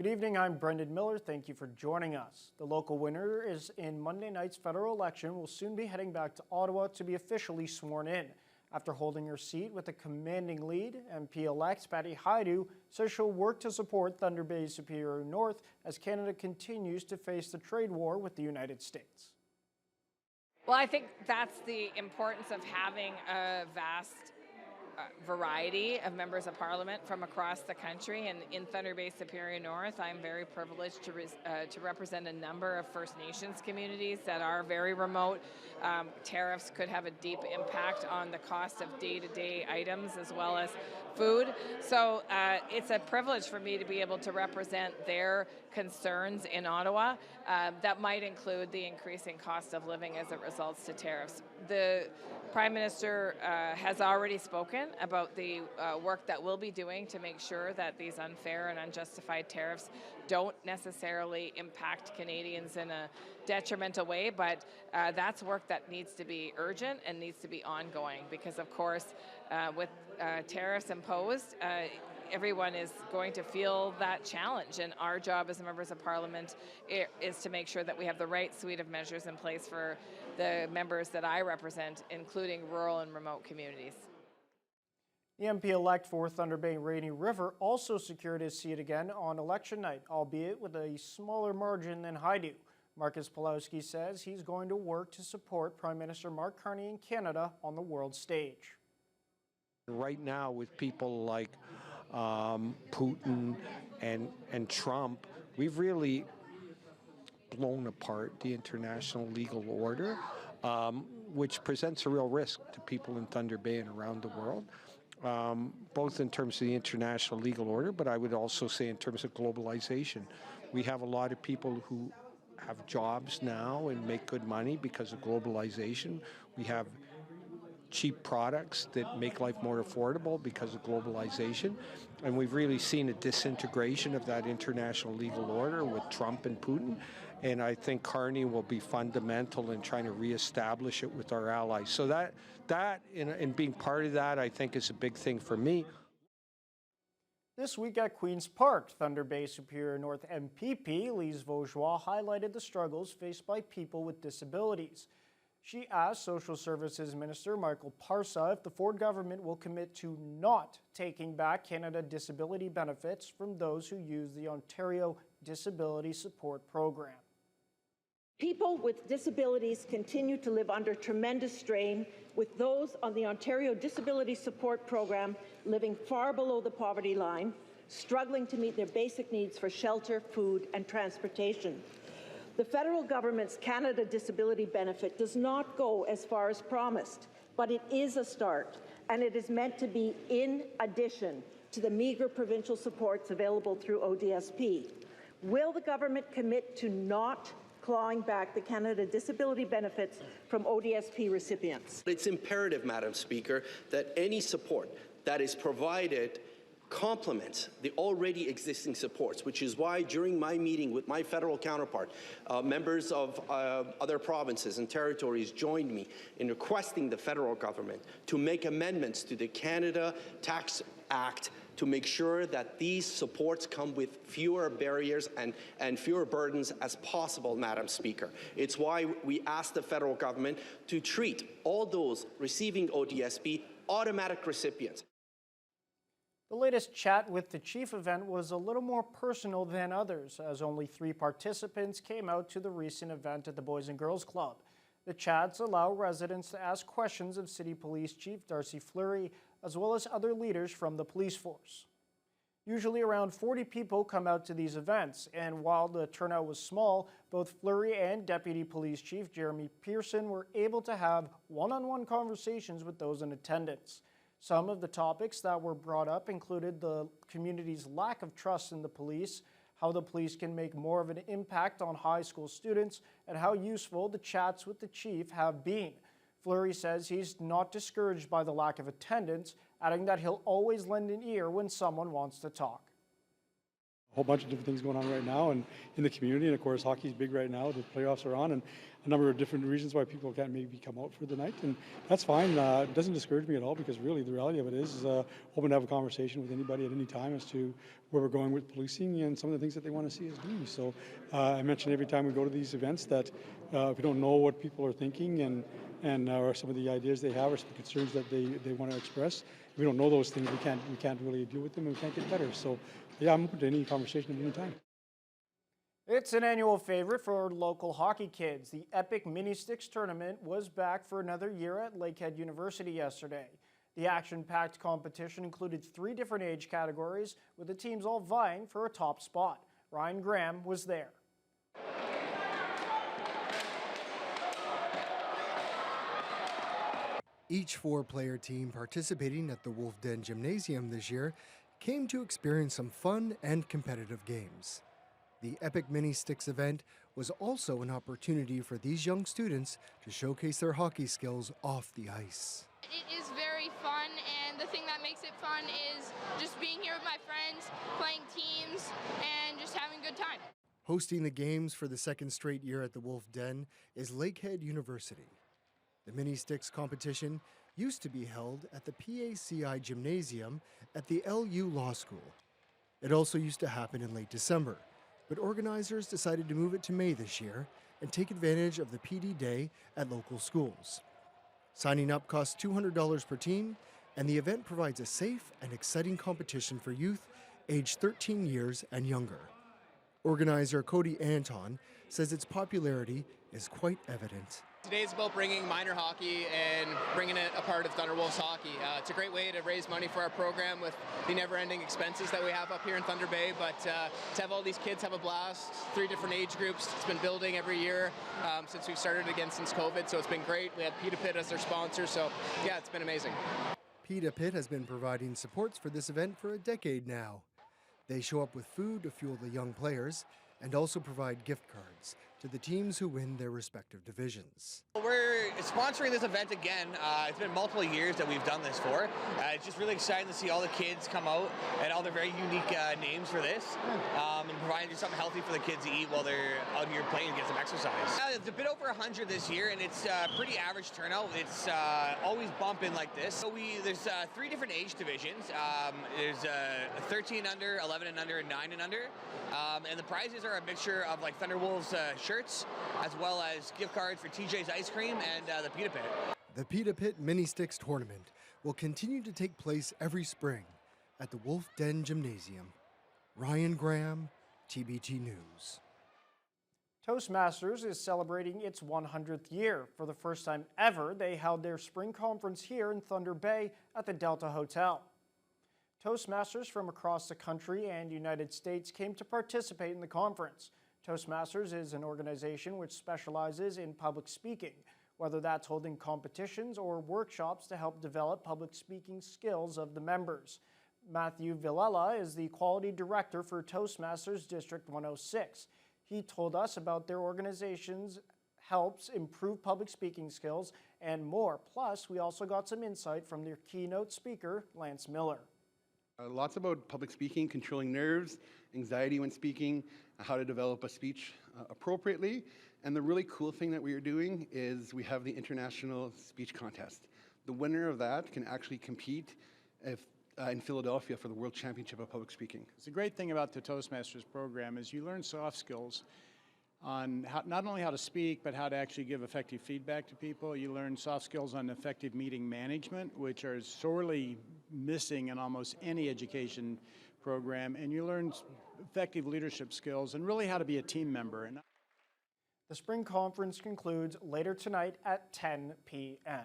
Good evening, I'm Brendan Miller. Thank you for joining us. The local winner is in Monday night's federal election will soon be heading back to Ottawa to be officially sworn in. After holding her seat with a commanding lead, MP-elect Patty Hajdu says she'll work to support Thunder Bay Superior North as Canada continues to face the trade war with the United States. Well, I think that's the importance of having a vast variety of members of parliament from across the country, and in Thunder Bay Superior North, I'm very privileged to represent a number of First Nations communities that are very remote. Tariffs could have a deep impact on the cost of day-to-day items as well as food. So it's a privilege for me to be able to represent their concerns in Ottawa that might include the increasing cost of living as it results to tariffs. The Prime Minister has already spoken about the work that we'll be doing to make sure that these unfair and unjustified tariffs don't necessarily impact Canadians in a detrimental way, but that's work that needs to be urgent and needs to be ongoing because, of course, with tariffs imposed, everyone is going to feel that challenge, and our job as members of Parliament is to make sure that we have the right suite of measures in place for the members that I represent, including rural and remote communities. The MP-elect for Thunder Bay Rainy River also secured his seat again on election night, albeit with a smaller margin than Hajdu. Marcus Pawlowski says he's going to work to support Prime Minister Mark Carney in Canada on the world stage. Right now, with people like Putin and Trump, we've really blown apart the international legal order, which presents a real risk to people in Thunder Bay and around the world, both in terms of the international legal order, but I would also say in terms of globalization. We have a lot of people who have jobs now and make good money because of globalization. We have cheap products that make life more affordable because of globalization. And we've really seen a disintegration of that international legal order with Trump and Putin. And I think Carney will be fundamental in trying to reestablish it with our allies. So that in being part of that, I think is a big thing for me. This week at Queen's Park, Thunder Bay Superior North MPP Lise Vaugeois highlighted the struggles faced by people with disabilities. She asked Social Services Minister Michael Parsa if the Ford government will commit to not taking back Canada disability benefits from those who use the Ontario Disability Support Program. People with disabilities continue to live under tremendous strain, with those on the Ontario Disability Support Program living far below the poverty line, struggling to meet their basic needs for shelter, food, and transportation. The federal government's Canada Disability Benefit does not go as far as promised, but it is a start, and it is meant to be in addition to the meagre provincial supports available through ODSP. Will the government commit to not clawing back the Canada Disability benefits from ODSP recipients? It's imperative, Madam Speaker, that any support that is provided complements the already existing supports, which is why during my meeting with my federal counterpart, members of other provinces and territories joined me in requesting the federal government to make amendments to the Canada Tax Act to make sure that these supports come with fewer barriers and fewer burdens as possible, Madam Speaker. It's why we asked the federal government to treat all those receiving ODSP automatic recipients. The latest Chat with the Chief event was a little more personal than others, as only 3 participants came out to the recent event at the Boys and Girls Club. The chats allow residents to ask questions of City Police Chief Darcy Fleury, as well as other leaders from the police force. Usually around 40 people come out to these events, and while the turnout was small, both Fleury and Deputy Police Chief Jeremy Pearson were able to have one-on-one conversations with those in attendance. Some of the topics that were brought up included the community's lack of trust in the police, how the police can make more of an impact on high school students, and how useful the chats with the chief have been. Fleury says he's not discouraged by the lack of attendance, adding that he'll always lend an ear when someone wants to talk. whole bunch of different things going on right now and in the community, and of course hockey's big right now. The playoffs are on, and a number of different reasons why people can't maybe come out for the night, and that's fine. It doesn't discourage me at all, because really the reality of it is open to have a conversation with anybody at any time as to where we're going with policing and some of the things that they want to see us do. So I mentioned every time we go to these events that if we don't know what people are thinking and or some of the ideas they have or some concerns that they want to express, if we don't know those things, we can't really deal with them, and we can't get better. So yeah, I'm open to any conversation at any time. It's an annual favorite for local hockey kids. The Epic Mini Sticks tournament was back for another year at Lakehead University yesterday. The action-packed competition included 3 different age categories, with the teams all vying for a top spot. Ryan Graham was there. Each 4-player team participating at the Wolf Den Gymnasium this year came to experience some fun and competitive games. The Epic Mini Sticks event was also an opportunity for these young students to showcase their hockey skills off the ice. It is very fun, and the thing that makes it fun is just being here with my friends, playing teams, and just having a good time. Hosting the games for the 2nd straight year at the Wolf Den is Lakehead University. The Mini Sticks competition used to be held at the PACI Gymnasium at the LU Law School. It also used to happen in late December, but organizers decided to move it to May this year and take advantage of the PD Day at local schools. Signing up costs $200 per team, and the event provides a safe and exciting competition for youth aged 13 years and younger. Organizer Cody Anton says its popularity is quite evident. Today is about bringing minor hockey and bringing it a part of Thunderwolves hockey. It's a great way to raise money for our program with the never-ending expenses that we have up here in Thunder Bay, but to have all these kids have a blast, 3 different age groups. It's been building every year since we've started again since COVID, so it's been great. We had PETA as their sponsor, so yeah, it's been amazing. PETA has been providing supports for this event for a decade now. They show up with food to fuel the young players and also provide gift cards to the teams who win their respective divisions. We're sponsoring this event again. It's been multiple years that we've done this for. It's just really exciting to see all the kids come out and all their very unique names for this, and providing just something healthy for the kids to eat while they're out here playing and get some exercise. It's a bit over 100 this year, and it's pretty average turnout. It's always bumping like this. So there's 3 different age divisions. There's 13 under, 11 and under, and 9 and under. And the prizes are a mixture of like Thunderwolves shirts, as well as gift cards for TJ's Ice Cream and the Pita Pit. The Pita Pit Mini Sticks tournament will continue to take place every spring at the Wolf Den Gymnasium. Ryan Graham, TBT News. Toastmasters is celebrating its 100th year. For the first time ever, they held their spring conference here in Thunder Bay at the Delta Hotel. Toastmasters from across the country and United States came to participate in the conference. Toastmasters is an organization which specializes in public speaking, whether that's holding competitions or workshops to help develop public speaking skills of the members. Matthew Villela is the Quality Director for Toastmasters District 106. He told us about their organization's helps improve public speaking skills and more. Plus, we also got some insight from their keynote speaker, Lance Miller. Lots about public speaking, controlling nerves, anxiety when speaking, how to develop a speech appropriately. And the really cool thing that we are doing is we have the International Speech Contest. The winner of that can actually compete in Philadelphia for the World Championship of Public Speaking. The great thing about the Toastmasters program is you learn soft skills on not only how to speak, but how to actually give effective feedback to people. You learn soft skills on effective meeting management, which are sorely missing in almost any education program. And you learn effective leadership skills and really how to be a team member. The spring conference concludes later tonight at 10 p.m.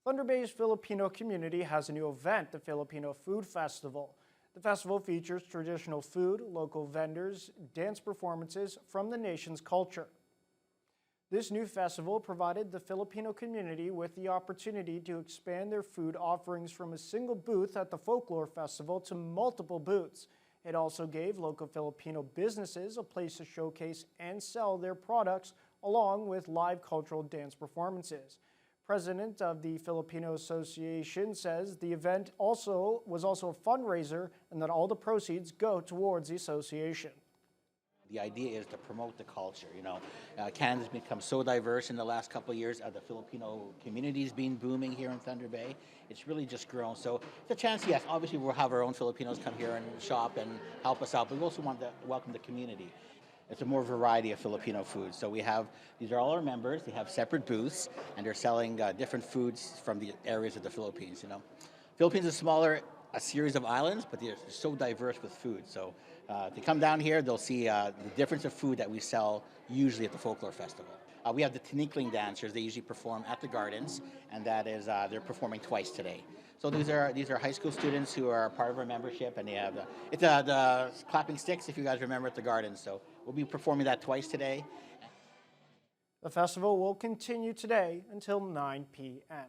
Thunder Bay's Filipino community has a new event, the Filipino Food Festival. The festival features traditional food, local vendors, dance performances from the nation's culture. This new festival provided the Filipino community with the opportunity to expand their food offerings from a single booth at the Folklore Festival to multiple booths. It also gave local Filipino businesses a place to showcase and sell their products along with live cultural dance performances. President of the Filipino Association says the event was also a fundraiser and that all the proceeds go towards the association. The idea is to promote the culture. Canada's become so diverse in the last couple of years. The Filipino community's been booming here in Thunder Bay. It's really just grown. So it's a chance, yes, obviously we'll have our own Filipinos come here and shop and help us out, but we also want to welcome the community. It's a more variety of Filipino food. So these are all our members. They have separate booths, and they're selling different foods from the areas of the Philippines. Philippines is a series of islands, but they're so diverse with food. So if they come down here, they'll see the difference of food that we sell usually at the Folklore Festival. We have the Tinikling dancers. They usually perform at the Gardens, and that is they're performing twice today. So these are high school students who are part of our membership, and they have the clapping sticks, if you guys remember, at the Gardens. So we'll be performing that twice today. The festival will continue today until 9 p.m.